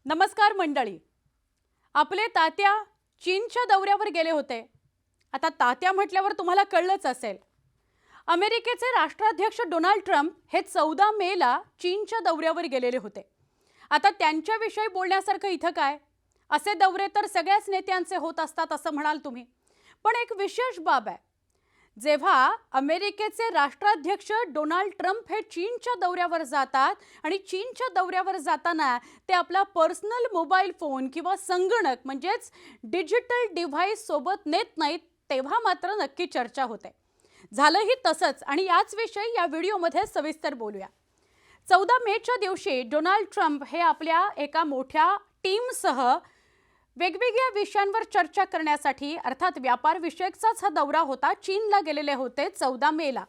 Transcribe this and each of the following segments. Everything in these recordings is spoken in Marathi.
नमस्कार मंडळी. आपले तात्या चीनच्या दौऱ्यावर गेले होते. आता तात्या म्हटल्यावर तुम्हाला कळलंच असेल. अमेरिकेचे राष्ट्राध्यक्ष डोनाल्ड ट्रम्प हे 14 मेला चीनच्या दौऱ्यावर गेलेले होते. आता त्यांच्याविषयी बोलण्यासारखं इथं काय? असे दौरे तर सगळ्याच नेत्यांचे होत असतात असं म्हणाल तुम्ही. पण एक विशेष बाब आहे. जेव्हा अमेरिकेचे राष्ट्राध्यक्ष डोनाल्ड ट्रम्प हे चीनच्या दौऱ्यावर जातात आणि चीनच्या दौऱ्यावर जाताना ते आपला पर्सनल मोबाईल फोन किंवा संगणक म्हणजेच डिजिटल डिव्हाइस सोबत नेत नाहीत, तेव्हा मात्र नक्की चर्चा होते. झालंही तसंच आणि याच विषयी या व्हिडिओमध्ये सविस्तर बोलूया. 14 मेच्या दिवशी डोनाल्ड ट्रम्प हे आपल्या एका मोठ्या टीमसह वेगवेगळ्या विषयांवर चर्चा करण्यासाठी अर्थात व्यापार विषयकचाच हा दौरा होता, चीनला गेलेले होते 14 मेला.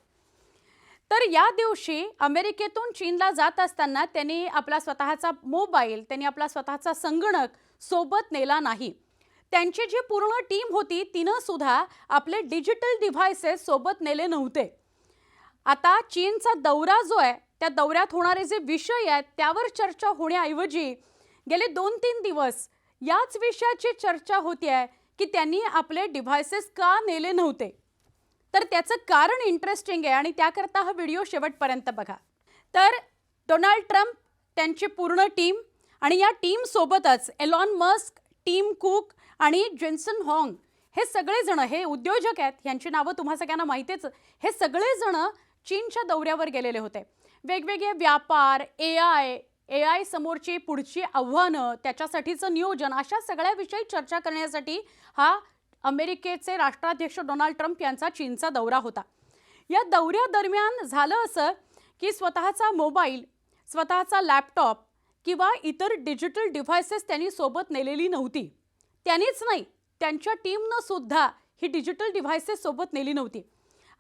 तर या दिवशी अमेरिकेतून चीनला जात असताना त्यांनी आपला स्वतःचा मोबाईल, त्यांनी आपला स्वतःचा संगणक सोबत नेला नाही. त्यांची जी पूर्ण टीम होती तिनं सुद्धा आपले डिजिटल डिव्हाइसेस सोबत नेले नव्हते. आता चीनचा दौरा जो आहे त्या दौऱ्यात होणारे जे विषय आहेत त्यावर चर्चा होण्याऐवजी गेले 2-3 दिवस याच विषयाची चर्चा होती आहे की त्यांनी आपले डिव्हाइसेस का नेले नव्हते. तर त्याचं कारण इंटरेस्टिंग आहे आणि त्याकरता हा व्हिडिओ शेवटपर्यंत बघा. तर डोनाल्ड ट्रम्प, त्यांची पूर्ण टीम आणि या टीमसोबतच एलॉन मस्क, टिम कुक आणि जेन्सन हुआंग हे सगळेजण, हे उद्योजक आहेत, यांची नावं तुम्हा सगळ्यांना माहितीच. हे सगळेजण चीनच्या दौऱ्यावर गेलेले होते. वेगवेगळे व्यापार, एआय समोरची पुढची आव्हानं, त्याच्यासाठीचं नियोजन, अशा सगळ्याविषयी चर्चा करण्यासाठी हा अमेरिकेचे राष्ट्राध्यक्ष डोनाल्ड ट्रम्प यांचा चीनचा दौरा होता. या दौऱ्यादरम्यान झालं असं की स्वतःचा मोबाईल, स्वतःचा लॅपटॉप किंवा इतर डिजिटल डिव्हाइसेस त्यांनी सोबत नेलेली नव्हती. त्यांनीच नाही, त्यांच्या टीमनं सुद्धा ही डिजिटल डिव्हाइसेस सोबत नेली नव्हती.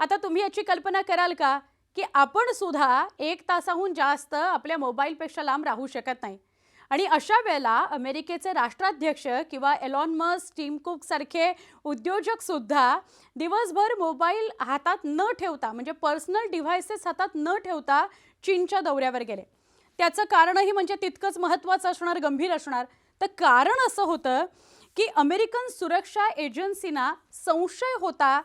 आता तुम्ही याची कल्पना कराल का की आपण सुद्धा 1 तासाहून जास्त आपल्या मोबाईलपेक्षा लांब राहू शकत नाही. आणि अशा वेळेला अमेरिकेचे राष्ट्राध्यक्ष किंवा एलॉन मस्क, टिम कुक सारखे उद्योजक सुद्धा दिवसभर मोबाईल हातात न ठेवता, म्हणजे पर्सनल डिव्हाइसेस हातात न ठेवता चीनच्या दौऱ्यावर गेले. त्याचं कारणही म्हणजे तितकंच महत्त्वाचं असणार, गंभीर असणार. तर कारण असं होतं की अमेरिकन सुरक्षा एजन्सीना संशय होता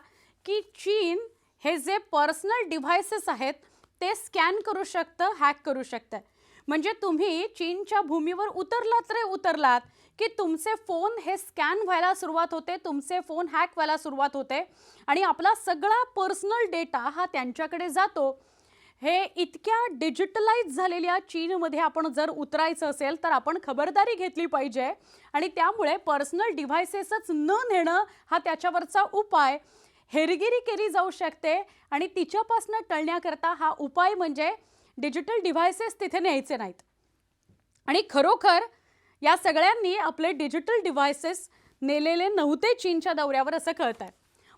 की चीन हे जे पर्सनल डिव्हाइसेस आहेत ते स्कॅन करू शकतं, हॅक करू शकतं. म्हणजे तुम्ही चीनच्या भूमीवर उतरलात रे उतरलात की तुमचे फोन हे स्कॅन व्हायला सुरुवात होते, तुमचे फोन हॅक व्हायला सुरुवात होते आणि आपला सगळा पर्सनल डेटा हा त्यांच्याकडे जातो. हे इतक्या डिजिटलाइज झालेल्या चीनमध्ये आपण जर उतरायचं असेल तर आपण खबरदारी घेतली पाहिजे आणि त्यामुळे पर्सनल डिव्हाइसेसच न नेणं हा त्याच्यावरचा उपाय. हेरगिरी केली जाऊ शकते आणि तिच्यापासून टळण्याकरता हा उपाय म्हणजे डिजिटल डिव्हाइसेस तिथे न्यायचे नाहीत. आणि खरोखर या सगळ्यांनी आपले डिजिटल डिव्हाइसेस नेलेले नव्हते चीनच्या दौऱ्यावर असं कळतंय.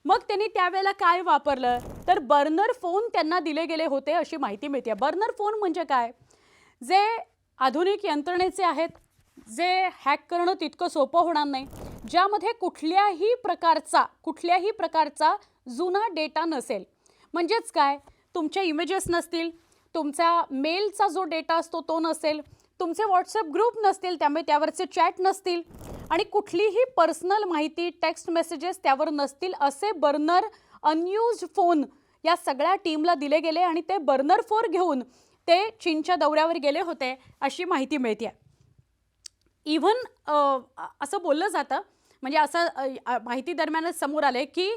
मग त्यांनी त्यावेळेला काय वापरलं तर बर्नर फोन त्यांना दिले गेले होते अशी माहिती मिळते. बर्नर फोन म्हणजे काय? जे आधुनिक यंत्रणेचे आहेत, जे हॅक करणं तितकं सोपं होणार नाही, ज्यामध्ये कुठल्याही प्रकारचा जुना डेटा नसेल. म्हणजेच काय, तुमच्या इमेजेस नसतील, तुमचा मेलचा जो डेटा असतो तो नसेल, तुमचे व्हॉट्सअप ग्रुप नसतील, त्यामुळे त्यावरचे चॅट नसतील आणि कुठलीही पर्सनल माहिती, टेक्स्ट मेसेजेस त्यावर नसतील, असे बर्नर अनयूज्ड फोन या सगळ्या टीमला दिले गेले आणि ते बर्नर फोन घेऊन ते चीनच्या दौऱ्यावर गेले होते अशी माहिती मिळते. इव्हन असं बोललं जातं, म्हणजे असं माहिती दरम्यानच समोर आले की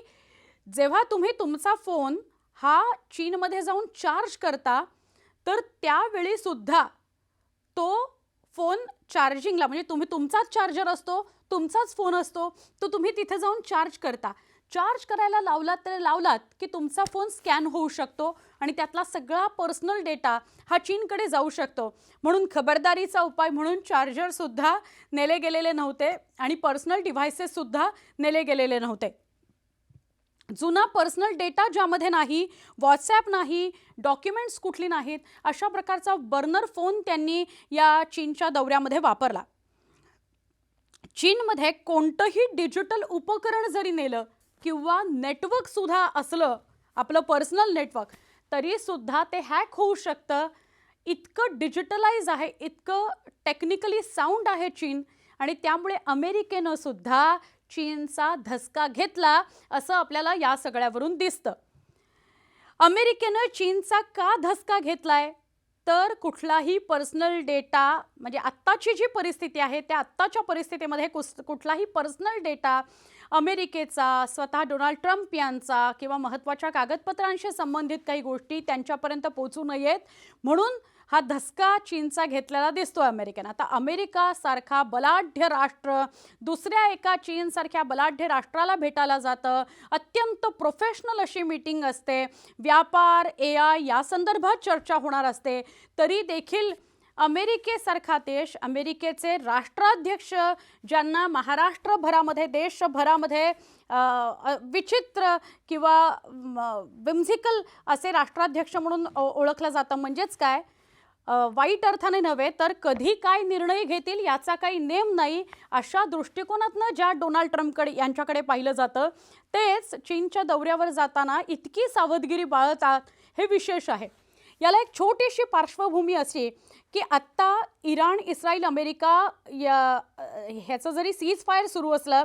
जेव्हा तुम्ही तुमचा फोन हा चीनमध्ये जाऊन चार्ज करता तर त्यावेळी सुद्धा तो फोन चार्जिंगला, म्हणजे तुमचाच चार्जर असतो, तुमचाच फोन असतो, तो तुम्ही तिथे जाऊन चार्ज करता. चार्ज करायला लावलात की तुमचा फोन स्कॅन होऊ शकतो आणि त्यातला सगळा पर्सनल डेटा हा चीनकडे जाऊ शकतो. म्हणून खबरदारीचा उपाय म्हणून चार्जरसुद्धा नेले गेलेले नव्हते आणि पर्सनल डिव्हाइसेससुद्धा नेले गेलेले नव्हते. जुना पर्सनल डेटा ज्यामध्ये नाही, व्हॉट्सॲप नाही, डॉक्युमेंट्स कुठली नाहीत, अशा प्रकारचा बर्नर फोन त्यांनी या चीनच्या दौऱ्यामध्ये वापरला. चीनमध्ये कोणतंही डिजिटल उपकरण जरी नेलं किंवा नेटवर्कसुद्धा असलं, आपलं पर्सनल नेटवर्क, तरीसुद्धा ते हॅक होऊ शकतं. इतकं डिजिटलाइज आहे, इतकं टेक्निकली साऊंड आहे चीन, आणि त्यामुळे अमेरिकेनं सुद्धा चीनचा धसका घेतला असं आपल्याला या सगळ्यावरून दिसतं. अमेरिकेनं चीनचा का धसका घेतलाय? तर कुठलाही पर्सनल डेटा, म्हणजे आत्ताची जी परिस्थिती आहे त्या आत्ताच्या परिस्थितीमध्ये कुठलाही पर्सनल डेटा अमेरिकेचा, स्वतः डोनाल्ड ट्रम्प यांचा किंवा महत्त्वाच्या कागदपत्रांशी संबंधित काही गोष्टी त्यांच्यापर्यंत पोहोचू नयेत म्हणून हा धसका चीनचा घेतलेला दिसतोय अमेरिकेनं. आता अमेरिका सारखा बलाढ्य राष्ट्र दुसऱ्या एका चीनसारख्या बलाढ्य राष्ट्राला भेटायला जातं. अत्यंत प्रोफेशनल अशी मीटिंग असते. व्यापार, AI या संदर्भात चर्चा होणार असते. तरी देखील अमेरिकेसारखा देश, अमेरिकेचे राष्ट्राध्यक्ष ज्यांना महाराष्ट्रभरामध्ये, देशभरामध्ये विचित्र किंवा विम्झिकल असे राष्ट्राध्यक्ष म्हणून ओळखलं जातं. म्हणजेच काय, वाईट अर्थाने नव्हे तर कधी काय निर्णय घेतील याचा काही नेम नाही, अशा दृष्टिकोनातनं ज्या डोनाल्ड ट्रम्पकडे यांच्याकडे पाहिलं जातं तेच चीनच्या दौऱ्यावर जाताना इतकी सावधगिरी बाळगतात हे विशेष आहे. याला एक छोटीशी पार्श्वभूमी अशी की आत्ता इराण, इस्रायल, अमेरिका ह्याचं जरी सीज फायर सुरू असलं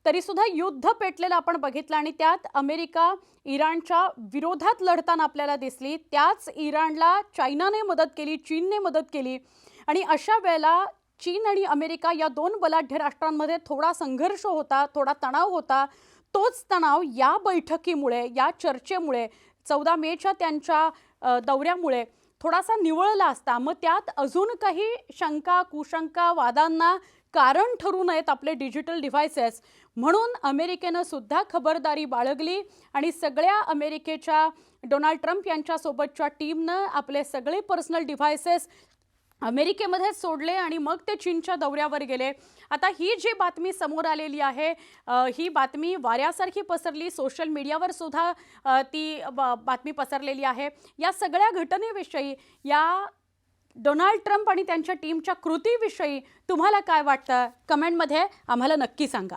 तरीसुद्धा युद्ध पेटलेलं आपण बघितलं आणि त्यात अमेरिका इराणच्या विरोधात लढताना आपल्याला दिसली. त्याच इराणला चायनाने मदत केली, चीनने मदत केली, आणि अशा वेळेला चीन आणि अमेरिका या दोन बलाढ्य राष्ट्रांमध्ये थोडा संघर्ष होता, थोडा तणाव होता. तोच तणाव या बैठकीमुळे, या चर्चेमुळे, 14 मेच्या त्यांच्या दौऱ्यामुळे थोडासा निवळला असता. मग त्यात अजून काही शंका, कुशंका, वादांना कारण ठरू नयेत आपले डिजिटल डिव्हायसेस म्हणून अमेरिकेनं सुद्धा खबरदारी बाळगली आणि सगळ्या अमेरिकेच्या डोनाल्ड ट्रम्प यांच्यासोबतच्या टीमनं आपले सगळे पर्सनल डिव्हायसेस अमेरिकेमध्येच सोडले आणि मग ते चीनच्या दौऱ्यावर गेले. आता ही जी बातमी समोर आलेली आहे ही बातमी वाऱ्यासारखी पसरली, सोशल मीडियावर सुद्धा ती बातमी पसरलेली आहे. या सगळ्या घटनेविषयी, या डोनाल्ड ट्रम्प आणि त्यांच्या टीमच्या कृतीविषयी तुम्हाला काय वाटतं? कमेंटमध्ये आम्हाला नक्की सांगा.